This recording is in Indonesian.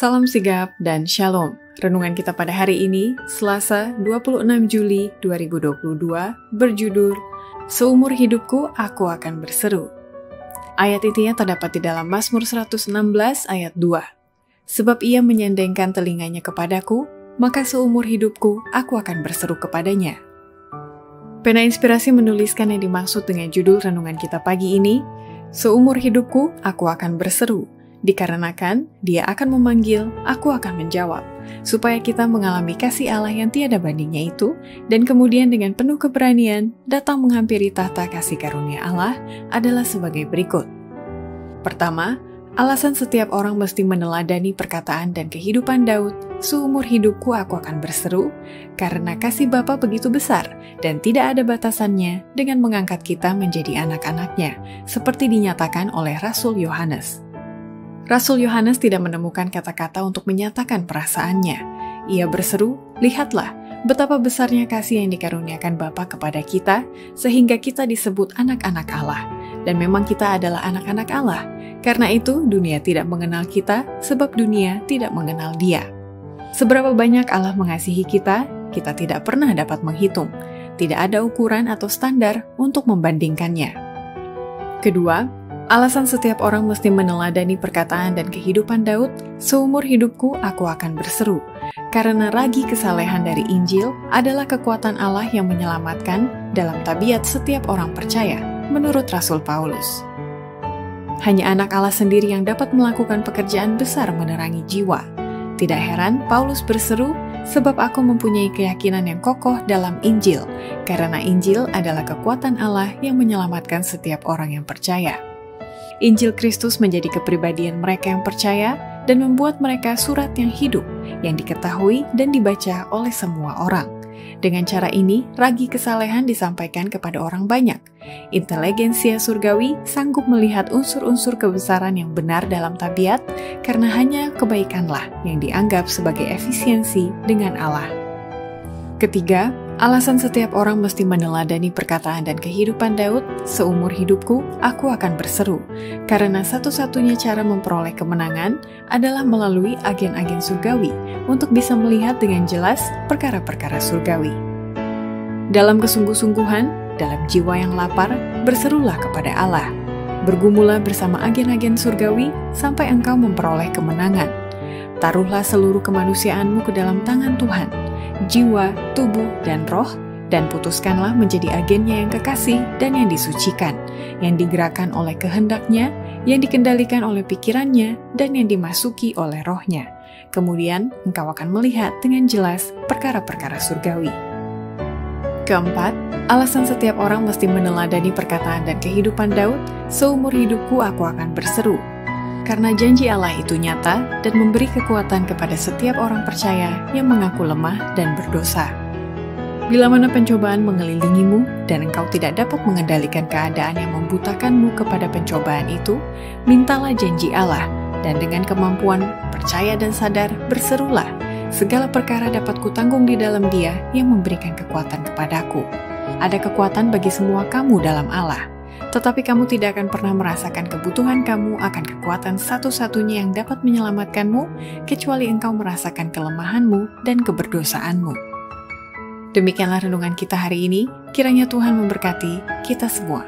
Salam sigap dan shalom. Renungan kita pada hari ini, Selasa 26 Juli 2022, berjudul Seumur hidupku aku akan berseru. Ayat intinya terdapat di dalam Mazmur 116 ayat 2. Sebab ia menyendengkan telinganya kepadaku, maka seumur hidupku aku akan berseru kepadanya. Pena Inspirasi menuliskan yang dimaksud dengan judul renungan kita pagi ini, Seumur hidupku aku akan berseru. Dikarenakan dia akan memanggil, aku akan menjawab, supaya kita mengalami kasih Allah yang tiada bandingnya itu, dan kemudian dengan penuh keberanian datang menghampiri tahta kasih karunia Allah adalah sebagai berikut. Pertama, alasan setiap orang mesti meneladani perkataan dan kehidupan Daud, seumur hidupku aku akan berseru, karena kasih Bapa begitu besar dan tidak ada batasannya dengan mengangkat kita menjadi anak-anaknya, seperti dinyatakan oleh Rasul Yohanes. Rasul Yohanes tidak menemukan kata-kata untuk menyatakan perasaannya. Ia berseru, lihatlah betapa besarnya kasih yang dikaruniakan Bapa kepada kita, sehingga kita disebut anak-anak Allah. Dan memang kita adalah anak-anak Allah. Karena itu dunia tidak mengenal kita, sebab dunia tidak mengenal Dia. Seberapa banyak Allah mengasihi kita tidak pernah dapat menghitung. Tidak ada ukuran atau standar untuk membandingkannya. Kedua, alasan setiap orang mesti meneladani perkataan dan kehidupan Daud, seumur hidupku aku akan berseru. Karena ragi kesalehan dari Injil adalah kekuatan Allah yang menyelamatkan dalam tabiat setiap orang percaya, menurut Rasul Paulus. Hanya anak Allah sendiri yang dapat melakukan pekerjaan besar menerangi jiwa. Tidak heran Paulus berseru, sebab aku mempunyai keyakinan yang kokoh dalam Injil, karena Injil adalah kekuatan Allah yang menyelamatkan setiap orang yang percaya. Injil Kristus menjadi kepribadian mereka yang percaya dan membuat mereka surat yang hidup, yang diketahui dan dibaca oleh semua orang. Dengan cara ini, ragi kesalehan disampaikan kepada orang banyak. Inteligensia surgawi sanggup melihat unsur-unsur kebesaran yang benar dalam tabiat, karena hanya kebaikanlah yang dianggap sebagai efisiensi dengan Allah. Ketiga, alasan setiap orang mesti meneladani perkataan dan kehidupan Daud, seumur hidupku aku akan berseru, karena satu-satunya cara memperoleh kemenangan adalah melalui agen-agen surgawi untuk bisa melihat dengan jelas perkara-perkara surgawi. Dalam kesungguh-sungguhan, dalam jiwa yang lapar, berserulah kepada Allah. Bergumulah bersama agen-agen surgawi sampai engkau memperoleh kemenangan. Taruhlah seluruh kemanusiaanmu ke dalam tangan Tuhan, jiwa, tubuh, dan roh, dan putuskanlah menjadi agennya yang kekasih dan yang disucikan, yang digerakkan oleh kehendaknya, yang dikendalikan oleh pikirannya, dan yang dimasuki oleh rohnya. Kemudian, engkau akan melihat dengan jelas perkara-perkara surgawi. Keempat, alasan setiap orang mesti meneladani perkataan dan kehidupan Daud, seumur hidupku aku akan berseru. Karena janji Allah itu nyata dan memberi kekuatan kepada setiap orang percaya yang mengaku lemah dan berdosa. Bila mana pencobaan mengelilingimu dan engkau tidak dapat mengendalikan keadaan yang membutakanmu kepada pencobaan itu, mintalah janji Allah, dan dengan kemampuan percaya dan sadar berserulah, segala perkara dapat kutanggung di dalam Dia yang memberikan kekuatan kepadaku. Ada kekuatan bagi semua kamu dalam Allah. Tetapi kamu tidak akan pernah merasakan kebutuhan kamu akan kekuatan satu-satunya yang dapat menyelamatkanmu, kecuali engkau merasakan kelemahanmu dan keberdosaanmu. Demikianlah renungan kita hari ini, kiranya Tuhan memberkati kita semua.